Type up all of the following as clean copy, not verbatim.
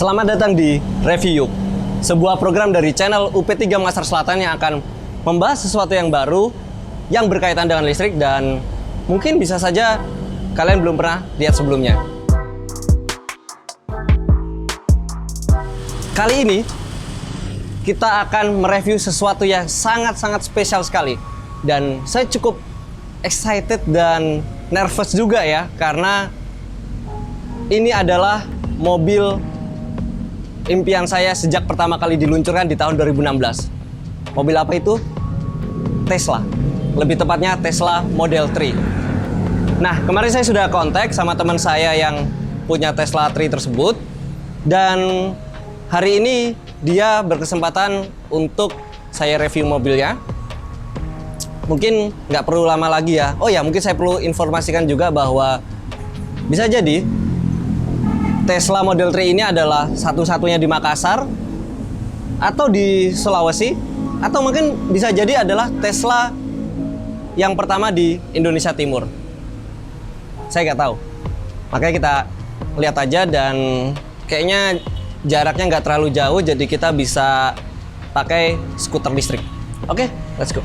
Selamat datang di Review Yuk, sebuah program dari channel UP3 Makassar Selatan yang akan membahas sesuatu yang baru yang berkaitan dengan listrik dan mungkin bisa saja kalian belum pernah lihat sebelumnya. Kali ini kita akan mereview sesuatu yang sangat-sangat spesial sekali dan saya cukup excited dan nervous juga ya, karena ini adalah mobil impian saya sejak pertama kali diluncurkan di tahun 2016. Mobil apa itu? Tesla. Lebih tepatnya Tesla Model 3. Nah, kemarin saya sudah kontak sama teman saya yang punya Tesla 3 tersebut. Dan hari ini dia berkesempatan untuk saya review mobilnya. Mungkin nggak perlu lama lagi ya. Oh ya, mungkin saya perlu informasikan juga bahwa bisa jadi Tesla Model 3 ini adalah satu-satunya di Makassar atau di Sulawesi, atau mungkin bisa jadi adalah Tesla yang pertama di Indonesia Timur. Saya nggak tahu. Makanya kita lihat aja, dan kayaknya jaraknya nggak terlalu jauh, jadi kita bisa pakai skuter listrik. Oke, let's go.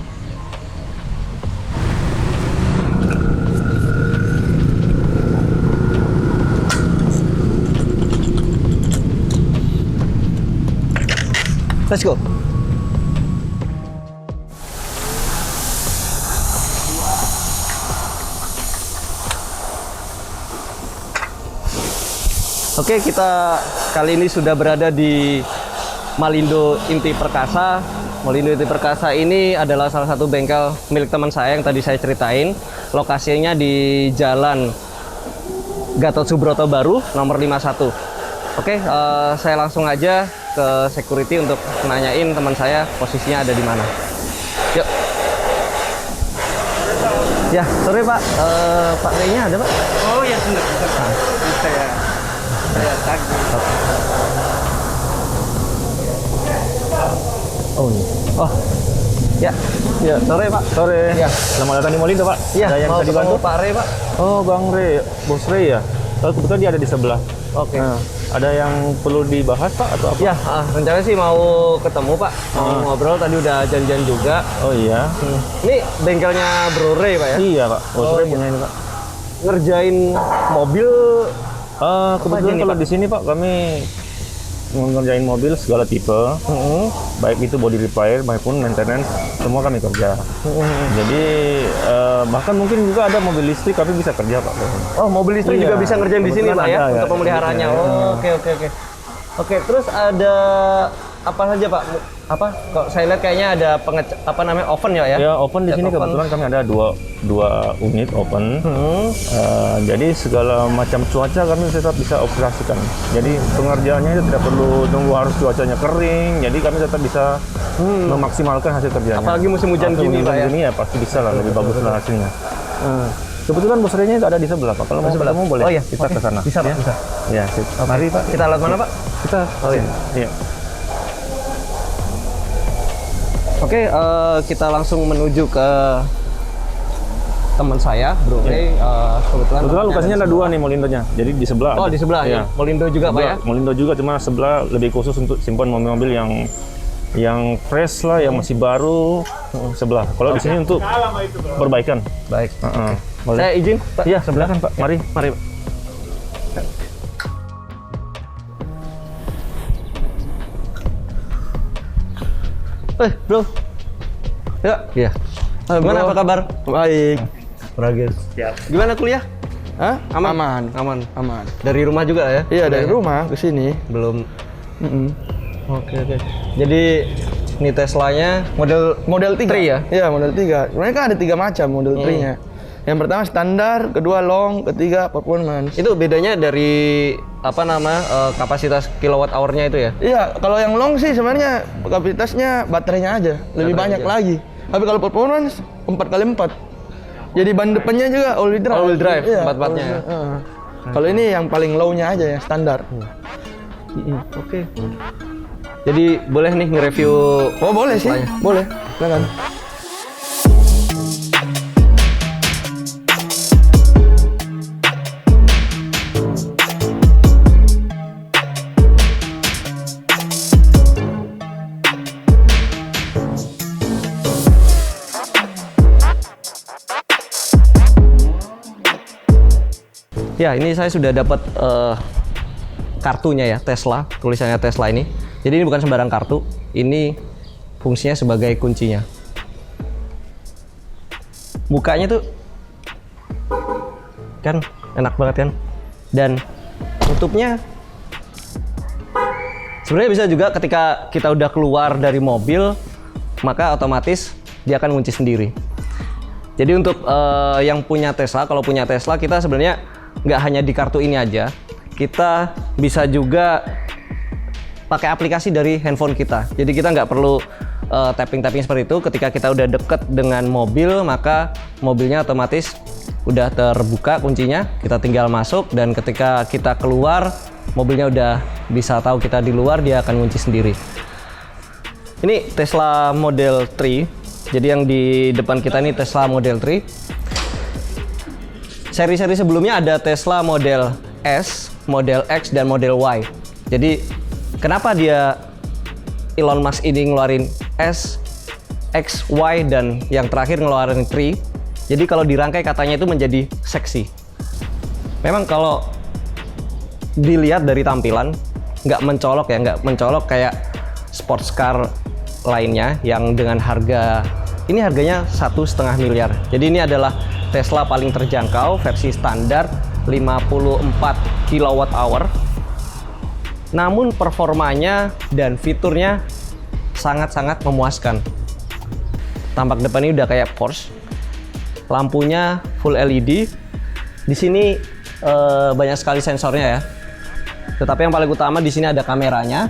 Let's go. Oke, kita kali ini sudah berada di Malindo Inti Perkasa. Malindo Inti Perkasa ini adalah salah satu bengkel milik teman saya yang tadi saya ceritain. Lokasinya di Jalan Gatot Subroto Baru, nomor 51. Oke, saya langsung aja ke security untuk nanyain teman saya posisinya ada di mana. Yuk. Ya, sorry Pak, Pak Rey-nya ada Pak? Oh ya, benar. Saya tagih. Oh ini. Oh. Ya. Ya, Sore Pak. sore. Ya. Selamat datang di Molindo, Pak. Iya, Ada yang mau bisa dibantu? Pak Rey Pak. Oh, Bang Rey, Bos Rey ya. Oh, kebetulan dia ada di sebelah. Oke. Nah, ada yang perlu dibahas, Pak, atau apa? Ya, rencananya sih mau ketemu Pak, mau ngobrol, tadi udah janjian juga. Oh iya. Ini bengkelnya Bro Rey Pak ya? Iya, Pak. Bos Oh, Rey iya. punya ini, Pak. Ngerjain mobil. Kebetulan aja nih, kalau Pak? di sini, Pak, kami mengerjain mobil segala tipe, baik itu body repair maupun maintenance, semua kami kerja. Jadi bahkan mungkin juga ada mobil listrik tapi bisa kerja, Pak. Oh, mobil listrik Iya, juga bisa ngerjain di sini kebetulan Pak ya, ada, ya. untuk pemeliharaannya. Iya. Oh, oke. Oke, terus ada apa saja Pak? Apa? Kok saya lihat kayaknya ada oven ya? Ya, oven di Cat sini oven. kebetulan kami ada dua unit oven. Jadi segala macam cuaca kami tetap bisa operasikan. Jadi pengerjaannya itu tidak perlu tunggu harus cuacanya kering. Jadi kami tetap bisa memaksimalkan hasil kerjanya. Apalagi musim hujan gini, Pak, ya? Gini ya pasti bisa lah, lebih bagus lah hasilnya. Kebetulan bos Rey-nya itu ada di sebelah, Pak. Kalau mau sebelah. ketemu boleh. Oh, iya. Kita Oke. ke sana. Bisa, Pak, Ya. bisa. Ya, sip. Mari, Pak. Kita lihat mana Pak? Kita. Oh, iya. Iya. Oke, kita langsung menuju ke teman saya, Bro Rey. Kebetulan Lokasinya ada dua nih Molindonya. Jadi di sebelah. Oh, ada. di sebelah ya. Iya. Molindo juga Pak ya? Molindo juga, cuma sebelah lebih khusus untuk simpan mobil-mobil yang fresh lah, yang masih baru. Sebelah. Kalau di sini untuk perbaikan. Baik. Boleh. Saya izin Pak. Iya, sebelah kan, Pak. Mari. Mari Pak. Bro. Ya. Iya. Gimana, bro. apa kabar? Baik. Bagus. Gimana kuliah? Hah? Aman. Aman. Dari rumah juga ya? Iya, dari Kuliahnya? rumah ke sini. Belum. Oke. Jadi ini Teslanya Model 3 ya? Iya, model 3. Sebenarnya kan ada 3 macam model 3-nya. Yang pertama standar, kedua long, ketiga performance. Itu bedanya dari kapasitas kilowatt hour-nya itu ya? Iya, kalau yang long sih sebenarnya kapasitasnya baterainya aja lebih banyak lagi. Tapi kalau performance 4x4. Jadi ban depannya juga all wheel drive. All wheel drive, Iya, 4x4-nya ya? Kalau ini yang paling low-nya aja ya, standar. Oke. Jadi boleh nih nge-review. Oh, boleh sih. Teslanya? Boleh. Silakan. Ya, ini saya sudah dapat kartunya ya, Tesla, tulisannya Tesla ini. Jadi ini bukan sembarang kartu, ini fungsinya sebagai kuncinya. Bukanya tuh kan enak banget kan, dan tutupnya sebenarnya bisa juga ketika kita udah keluar dari mobil, maka otomatis dia akan kunci sendiri. Jadi untuk yang punya Tesla, kalau punya Tesla kita sebenarnya nggak hanya di kartu ini aja, kita bisa juga pakai aplikasi dari handphone kita. Jadi kita nggak perlu tapping-tapping seperti itu. Ketika kita udah deket dengan mobil, maka mobilnya otomatis udah terbuka kuncinya, kita tinggal masuk, dan ketika kita keluar, mobilnya udah bisa tahu kita di luar, dia akan kunci sendiri. Ini Tesla Model 3, jadi yang di depan kita ini Tesla Model 3. Seri-seri sebelumnya ada Tesla Model S, Model X, dan Model Y. Jadi kenapa dia Elon Musk ini ngeluarin S, X, Y, dan yang terakhir ngeluarin 3? Jadi kalau dirangkai katanya itu menjadi seksi. Memang kalau dilihat dari tampilan nggak mencolok ya, nggak mencolok kayak sports car lainnya yang dengan harga ini harganya 1,5 miliar. Jadi ini adalah Tesla paling terjangkau versi standar 54 kWh. Namun performanya dan fiturnya sangat-sangat memuaskan. Tampak depan ini udah kayak Porsche. Lampunya full LED. Di sini banyak sekali sensornya ya. Tetapi yang paling utama di sini ada kameranya.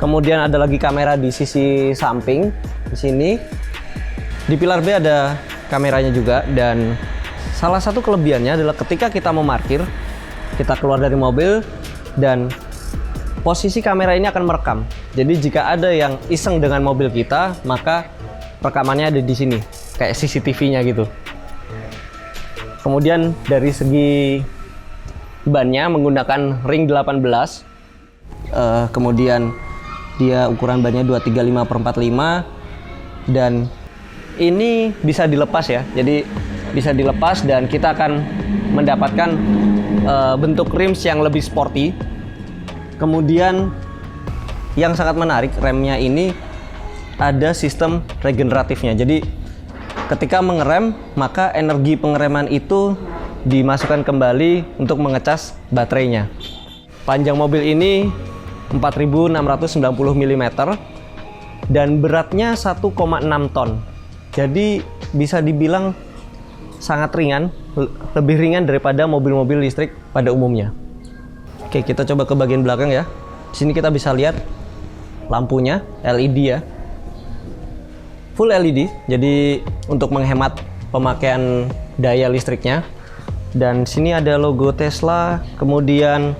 Kemudian ada lagi kamera di sisi samping di sini. Di pilar B ada kameranya juga, dan salah satu kelebihannya adalah ketika kita mau parkir, kita keluar dari mobil dan posisi kamera ini akan merekam. Jadi jika ada yang iseng dengan mobil kita, maka rekamannya ada di sini, kayak CCTV-nya gitu. Kemudian dari segi bannya menggunakan ring 18. Kemudian dia ukuran bannya 235/45, dan ini bisa dilepas ya. Jadi bisa dilepas dan kita akan mendapatkan bentuk rims yang lebih sporty. Kemudian yang sangat menarik, remnya ini ada sistem regeneratifnya. Jadi ketika mengerem, maka energi pengereman itu dimasukkan kembali untuk mengecas baterainya. Panjang mobil ini 4.690 mm dan beratnya 1,6 ton. Jadi bisa dibilang sangat ringan, lebih ringan daripada mobil-mobil listrik pada umumnya. Oke, kita coba ke bagian belakang ya. Di sini kita bisa lihat lampunya LED ya. Full LED, jadi untuk menghemat pemakaian daya listriknya. Dan sini ada logo Tesla, kemudian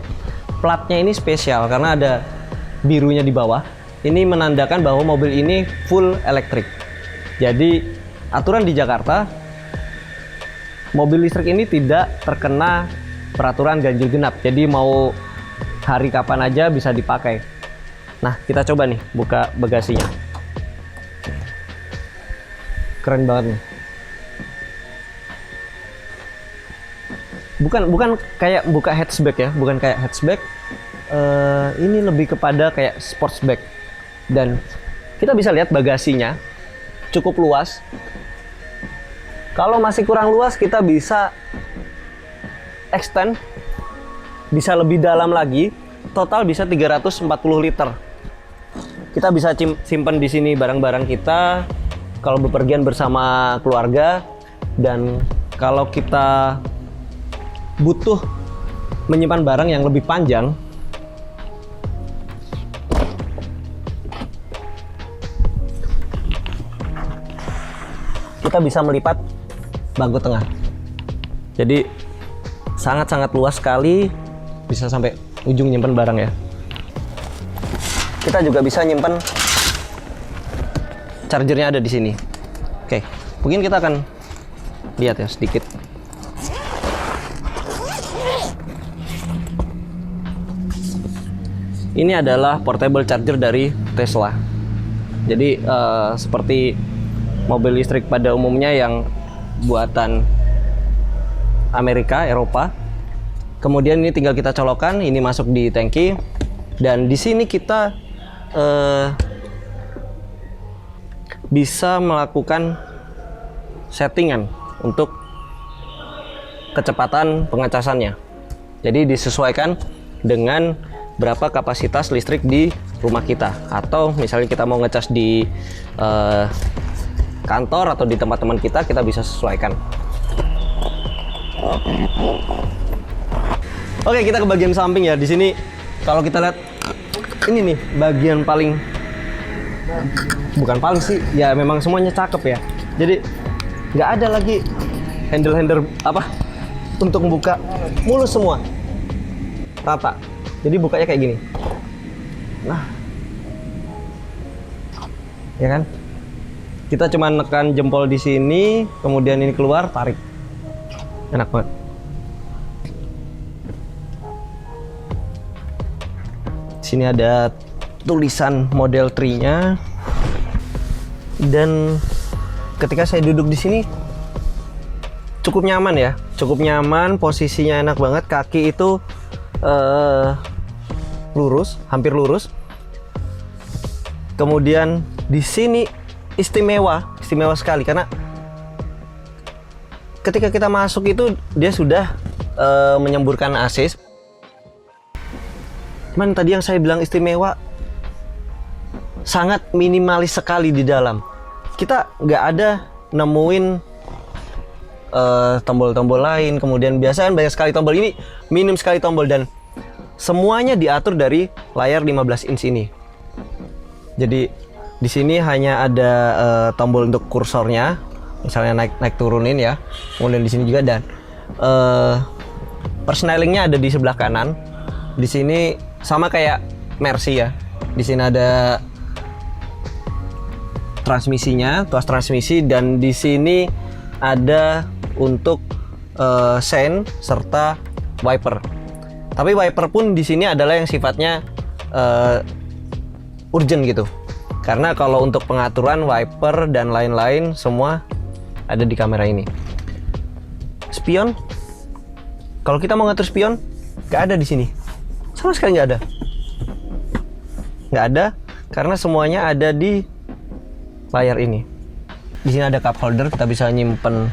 platnya ini spesial karena ada birunya di bawah. Ini menandakan bahwa mobil ini full elektrik. Jadi aturan di Jakarta, mobil listrik ini tidak terkena peraturan ganjil genap. Jadi mau hari kapan aja bisa dipakai. Nah, kita coba nih buka bagasinya. Keren banget nih. Bukan kayak buka hatchback ya, bukan kayak hatchback. Ini lebih kepada kayak sportsback. Dan kita bisa lihat bagasinya cukup luas. Kalau masih kurang luas, kita bisa extend, bisa lebih dalam lagi. Total bisa 340 liter. Kita bisa simpan di sini barang-barang kita kalau bepergian bersama keluarga, dan kalau kita butuh menyimpan barang yang lebih panjang, kita bisa melipat bangku tengah. Jadi sangat-sangat luas sekali, bisa sampai ujung nyimpan barang ya. Kita juga bisa nyimpan chargernya, ada di sini. Oke, mungkin kita akan lihat ya sedikit. Ini adalah portable charger dari Tesla. Jadi seperti mobil listrik pada umumnya yang buatan Amerika, Eropa, Kemudian ini tinggal kita colokkan, ini masuk di tangki, dan di sini kita bisa melakukan settingan untuk kecepatan pengecasannya. Jadi disesuaikan dengan berapa kapasitas listrik di rumah kita, atau misalnya kita mau ngecas di kantor atau di tempat teman kita bisa sesuaikan. Oke, kita ke bagian samping ya. Di sini kalau kita lihat ini nih bagian paling, bukan paling sih, ya memang semuanya cakep ya. Jadi nggak ada lagi handle apa untuk membuka, mulus semua, rata. Jadi bukanya kayak gini. Nah, ya kan? Kita cuma nekan jempol di sini, kemudian ini keluar, tarik. Enak banget. Sini ada tulisan Model 3-nya. Dan ketika saya duduk di sini cukup nyaman ya, cukup nyaman, posisinya enak banget, kaki itu lurus, hampir lurus. Kemudian di sini istimewa sekali karena ketika kita masuk itu dia sudah menyemburkan AC. Cuman tadi yang saya bilang istimewa, sangat minimalis sekali di dalam. Kita nggak ada nemuin tombol-tombol lain, kemudian biasanya banyak sekali tombol, ini minim sekali tombol, dan semuanya diatur dari layar 15 inch ini. Jadi di sini hanya ada tombol untuk kursornya, misalnya naik turunin ya. Kemudian di sini juga, dan persnelingnya ada di sebelah kanan. Di sini sama kayak Mercy ya. Di sini ada transmisinya, tuas transmisi, dan di sini ada untuk sein serta wiper. Tapi wiper pun di sini adalah yang sifatnya urgent gitu. Karena kalau untuk pengaturan wiper dan lain-lain semua ada di kamera ini. Spion, kalau kita mau ngatur spion, nggak ada di sini. Sama sekali nggak ada. Nggak ada, karena semuanya ada di layar ini. Di sini ada cup holder, kita bisa nyimpen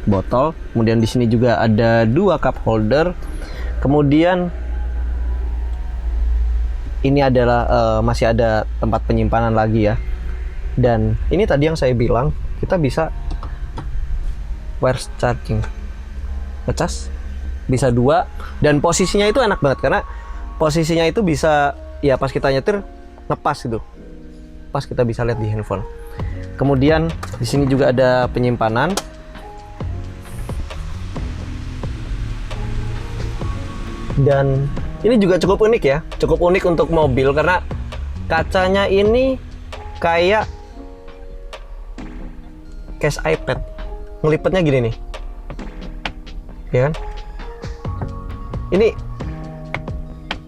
botol. Kemudian di sini juga ada 2 cup holder. Kemudian ini adalah masih ada tempat penyimpanan lagi ya. Dan ini tadi yang saya bilang, kita bisa wireless charging, ngecas bisa 2, dan posisinya itu enak banget karena posisinya itu bisa ya pas kita nyetir ngepas gitu, pas kita bisa lihat di handphone. Kemudian di sini juga ada penyimpanan. Dan ini juga cukup unik ya, cukup unik untuk mobil karena kacanya ini kayak case iPad, ngelipetnya gini nih, ya kan? Ini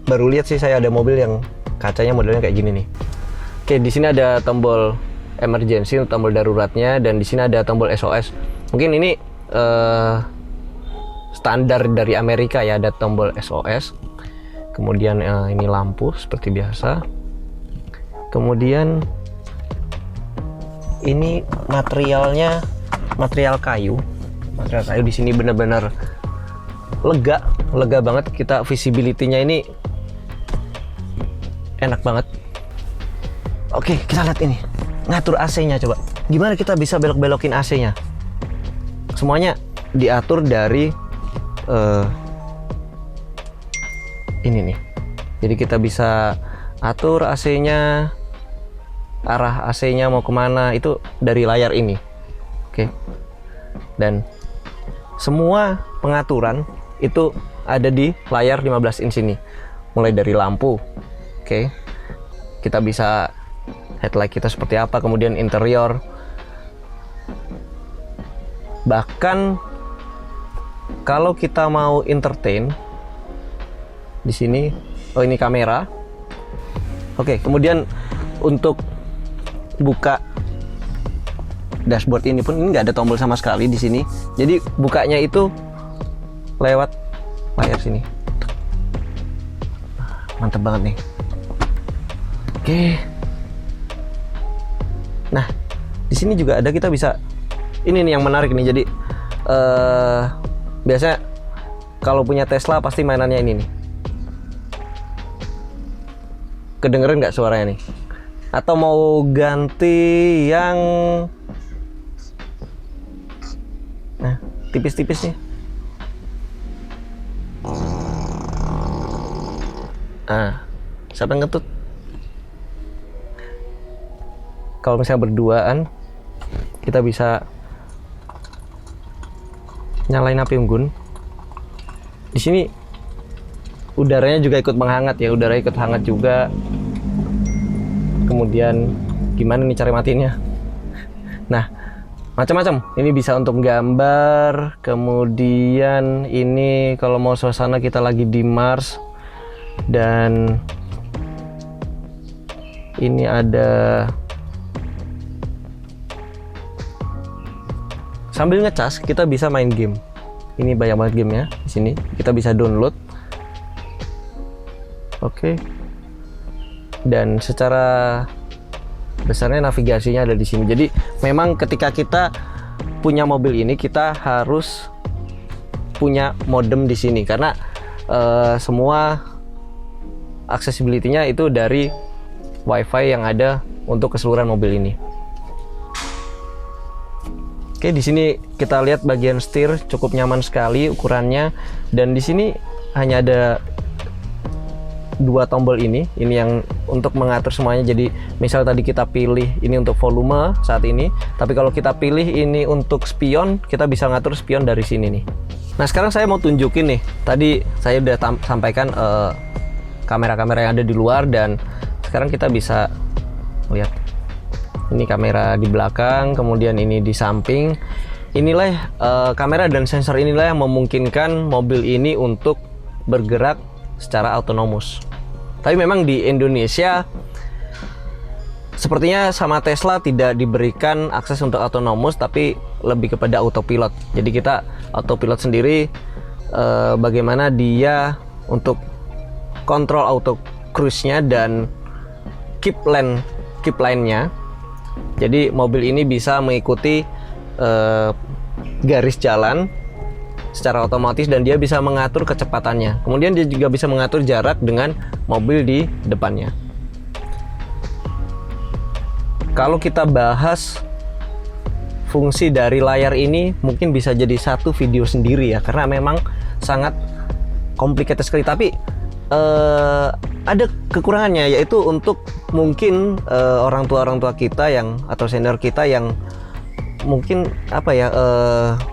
baru lihat sih saya ada mobil yang kacanya modelnya kayak gini nih. Oke, di sini ada tombol emergency, tombol daruratnya, dan di sini ada tombol SOS. Mungkin ini standar dari Amerika ya, ada tombol SOS. Kemudian ini lampu seperti biasa. Kemudian ini materialnya material kayu. Material kayu di sini benar-benar lega banget. Kita visibility-nya ini enak banget. Oke, kita lihat ini. Ngatur AC-nya coba. Gimana kita bisa belok-belokin AC-nya? Semuanya diatur dari ini nih. Jadi kita bisa atur AC-nya, arah AC-nya mau kemana, itu dari layar ini. Oke. Dan semua pengaturan itu ada di layar 15 inch ini. Mulai dari lampu. Oke. Kita bisa headlight kita seperti apa, kemudian interior. Bahkan kalau kita mau entertain di sini, oh ini kamera. Oke, kemudian untuk buka dashboard ini pun ini nggak ada tombol sama sekali di sini. Jadi bukanya itu lewat layar sini. Mantap banget nih. Oke. Nah, di sini juga ada, kita bisa, ini nih yang menarik nih. Jadi biasanya kalau punya Tesla pasti mainannya ini nih. Kedengeran nggak suaranya nih? Atau mau ganti yang tipis-tipis nih. Siapa yang ngetut? Kalau misalnya berduaan, kita bisa nyalain api unggun. Di sini udaranya juga ikut menghangat ya, udara ikut hangat juga. Kemudian gimana nih cara matiinnya? Nah, macam-macam. Ini bisa untuk gambar, kemudian ini kalau mau suasana kita lagi di Mars, dan ini ada sambil ngecas kita bisa main game. Ini banyak banget gamenya di sini. Kita bisa download. Oke. Dan secara besarnya navigasinya ada di sini. Jadi memang ketika kita punya mobil ini kita harus punya modem di sini karena semua accessibility-nya itu dari WiFi yang ada untuk keseluruhan mobil ini. Oke, di sini kita lihat bagian setir cukup nyaman sekali ukurannya, dan di sini hanya ada 2 tombol ini yang untuk mengatur semuanya. Jadi misal tadi kita pilih ini untuk volume saat ini, tapi kalau kita pilih ini untuk spion, kita bisa ngatur spion dari sini nih. Nah, sekarang saya mau tunjukin nih. Tadi saya udah sampaikan kamera-kamera yang ada di luar, dan sekarang kita bisa lihat. Ini kamera di belakang, kemudian ini di samping. Inilah kamera dan sensor inilah yang memungkinkan mobil ini untuk bergerak secara autonomous. Tapi memang di Indonesia sepertinya sama Tesla tidak diberikan akses untuk autonomous, tapi lebih kepada autopilot. Jadi kita autopilot sendiri, bagaimana dia untuk kontrol auto cruise-nya dan keep lane-nya. Jadi mobil ini bisa mengikuti garis jalan secara otomatis, dan dia bisa mengatur kecepatannya. Kemudian dia juga bisa mengatur jarak dengan mobil di depannya. Kalau kita bahas fungsi dari layar ini, mungkin bisa jadi satu video sendiri ya, karena memang sangat complicated sekali. Tapi ada kekurangannya, yaitu untuk mungkin orang tua kita yang, atau senior kita yang mungkin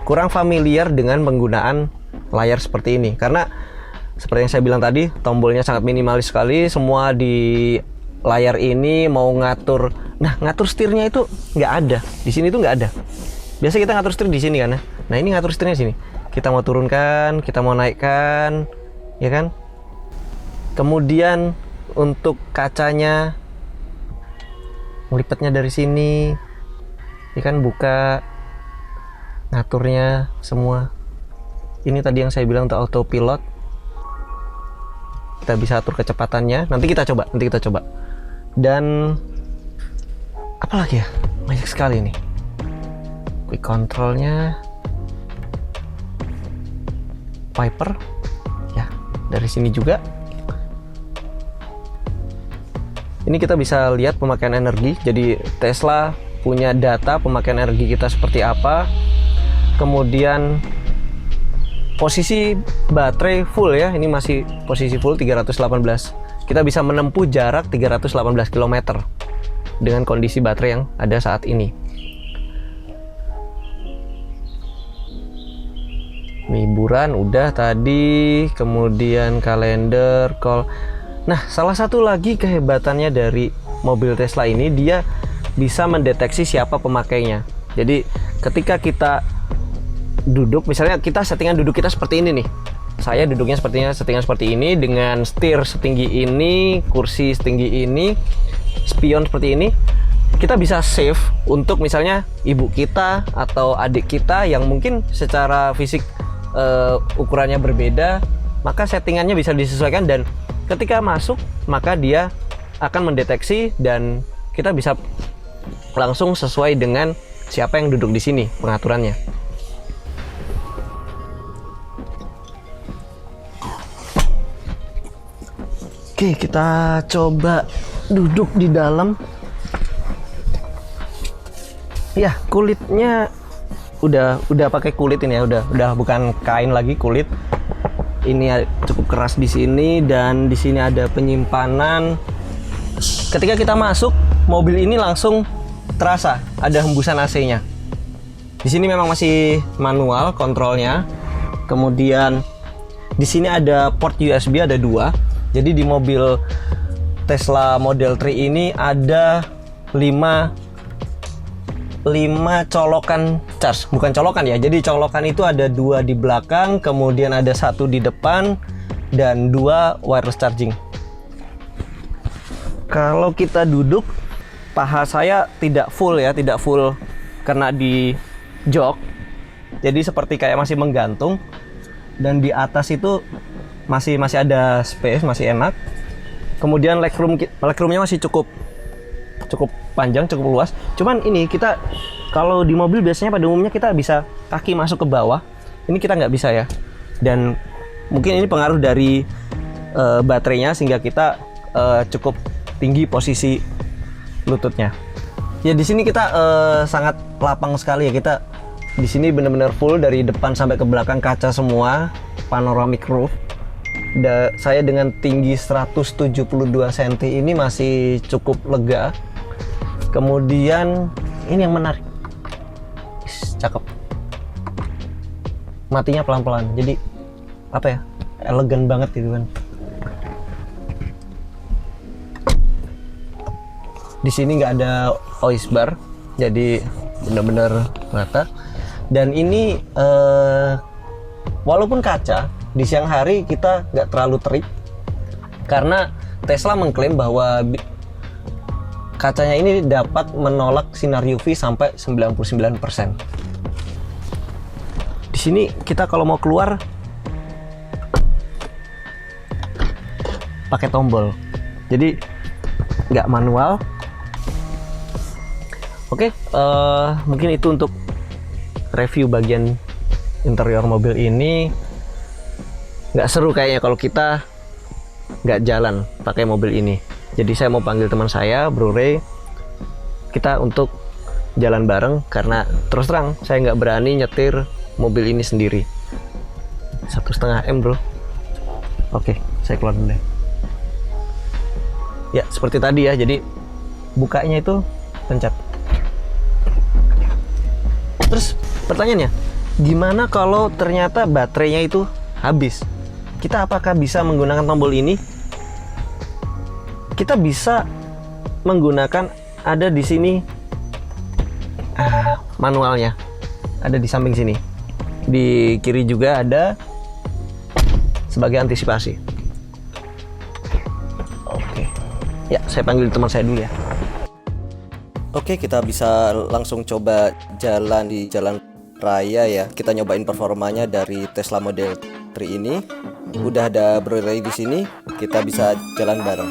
kurang familiar dengan penggunaan layar seperti ini. Karena seperti yang saya bilang tadi, tombolnya sangat minimalis sekali. Semua di layar ini mau ngatur, ngatur setirnya itu nggak ada. Di sini tuh nggak ada. Biasa kita ngatur setir di sini kan. Nah, ini ngatur setirnya sini. Kita mau turunkan, kita mau naikkan, ya kan? Kemudian untuk kacanya, ngelipetnya dari sini, ya kan, buka, ngaturnya semua. Ini tadi yang saya bilang untuk autopilot. Kita bisa atur kecepatannya. Nanti kita coba. Dan apa lagi ya? Banyak sekali nih. Quick controlnya, wiper, ya dari sini juga. Ini kita bisa lihat pemakaian energi. Jadi Tesla punya data pemakaian energi kita seperti apa. Kemudian posisi baterai full ya. Ini masih posisi full 318. Kita bisa menempuh jarak 318 km dengan kondisi baterai yang ada saat ini. Hiburan udah tadi, kemudian kalender, call. Nah, salah satu lagi kehebatannya dari mobil Tesla ini, dia bisa mendeteksi siapa pemakainya. Jadi ketika kita duduk, misalnya kita settingan duduk kita seperti ini nih. Saya duduknya settingan seperti ini, dengan setir setinggi ini, kursi setinggi ini, spion seperti ini. Kita bisa save untuk misalnya ibu kita atau adik kita yang mungkin secara fisik ukurannya berbeda. maka settingannya bisa disesuaikan, dan ketika masuk maka dia akan mendeteksi dan kita bisa langsung sesuai dengan siapa yang duduk di sini pengaturannya. Oke, kita coba duduk di dalam. Ya, kulitnya udah pakai kulit ini ya, udah bukan kain lagi, kulit. Ini cukup keras di sini, dan di sini ada penyimpanan. Ketika kita masuk, mobil ini langsung terasa ada hembusan AC-nya. Di sini memang masih manual kontrolnya. Kemudian di sini ada port USB, ada 2. Jadi di mobil Tesla Model 3 ini ada 5 colokan charge, bukan colokan ya. Jadi colokan itu ada 2 di belakang, kemudian ada 1 di depan, dan 2 wireless charging. Kalau kita duduk, paha saya tidak full ya, tidak full kena di jok. Jadi seperti kayak masih menggantung, dan di atas itu masih ada space, masih enak. Kemudian legroomnya masih cukup panjang, cukup luas. Cuman ini kita kalau di mobil biasanya pada umumnya kita bisa kaki masuk ke bawah. Ini kita nggak bisa ya. Dan mungkin ini pengaruh dari baterainya sehingga kita cukup tinggi posisi lututnya. Ya di sini kita sangat lapang sekali ya. Kita di sini benar-benar full dari depan sampai ke belakang, kaca semua, panoramic roof. Saya dengan tinggi 172 cm ini masih cukup lega. Kemudian ini yang menarik, cakep, matinya pelan-pelan, jadi apa ya, elegan banget gitu kan. Di sini nggak ada voice bar, jadi benar-benar rata. Dan ini walaupun kaca, di siang hari kita nggak terlalu terik karena Tesla mengklaim bahwa kacanya ini dapat menolak sinar UV sampai 99%. Di sini kita kalau mau keluar pakai tombol, jadi nggak manual. Oke, mungkin itu untuk review bagian interior mobil ini. Nggak seru kayaknya kalau kita nggak jalan pakai mobil ini. Jadi saya mau panggil teman saya, Bro Ray, kita untuk jalan bareng, karena terus terang saya nggak berani nyetir mobil ini sendiri. 1,5 M bro. Oke, saya keluar dulu deh. Ya seperti tadi ya, jadi bukanya itu pencet. Terus pertanyaannya, gimana kalau ternyata baterainya itu habis? Kita apakah bisa menggunakan tombol ini? Kita bisa menggunakan, ada di sini manualnya, ada di samping sini. Di kiri juga ada sebagai antisipasi. Oke. Ya, saya panggil teman saya dulu ya. Oke, kita bisa langsung coba jalan di jalan raya ya. Kita nyobain performanya dari Tesla Model 3 ini. Udah ada Bro Ray di sini, kita bisa jalan bareng.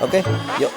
Oke, yuk.